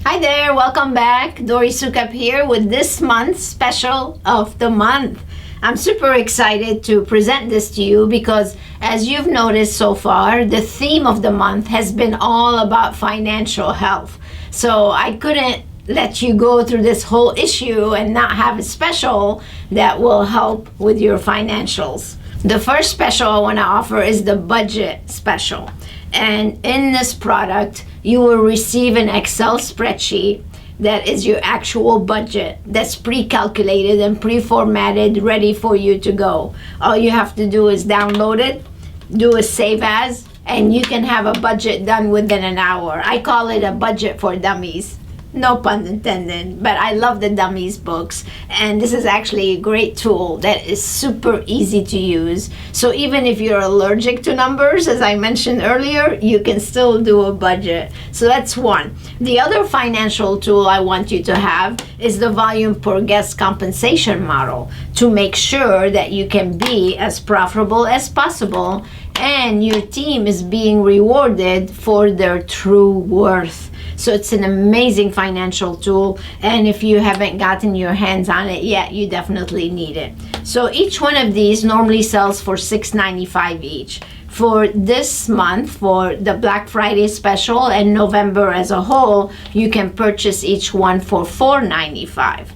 Hi there, welcome back. Dory Sukup here with this month's special of the month. I'm super excited to present this to you because, as you've noticed so far, the theme of the month has been all about financial health. So I couldn't let you go through this whole issue and not have a special that will help with your financials. The first special I want to offer is the budget special. And in this product, you will receive an Excel spreadsheet that is your actual budget that's pre-calculated and pre-formatted, ready for you to go. All you have to do is download it, do a save as, and you can have a budget done within an hour. I call it a budget for dummies. No pun intended, but I love the dummies books, and this is actually a great tool that is super easy to use. So even if you're allergic to numbers, as I mentioned earlier, you can still do a budget. So that's one. The other financial tool I want you to have is the volume per guest compensation model to make sure that you can be as profitable as possible and your team is being rewarded for their true worth. So it's an amazing financial tool, and if you haven't gotten your hands on it yet, you definitely need it. So each one of these normally sells for $6.95 each. For this month, for the Black Friday special and November as a whole, you can purchase each one for $4.95.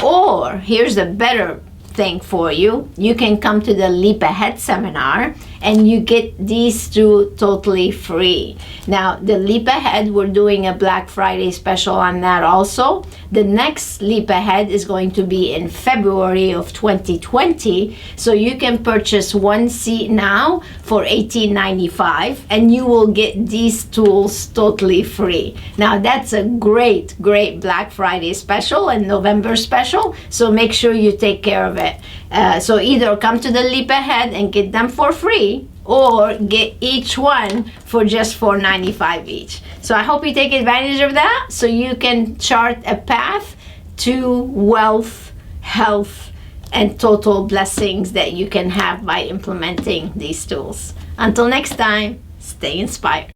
Or here's a better thing for you. You can come to the Leap Ahead seminar and you get these two totally free. Now, the Leap Ahead, we're doing a Black Friday special on that also. The next Leap Ahead is going to be in February of 2020. So you can purchase one seat now for $18.95 and you will get these tools totally free. Now, that's a great Black Friday special and November special. So make sure you take care of it. So either come to the Leap Ahead and get them for free, or get each one for just $4.95 each. So I hope you take advantage of that so you can chart a path to wealth, health, and total blessings that you can have by implementing these tools. Until next time, stay inspired.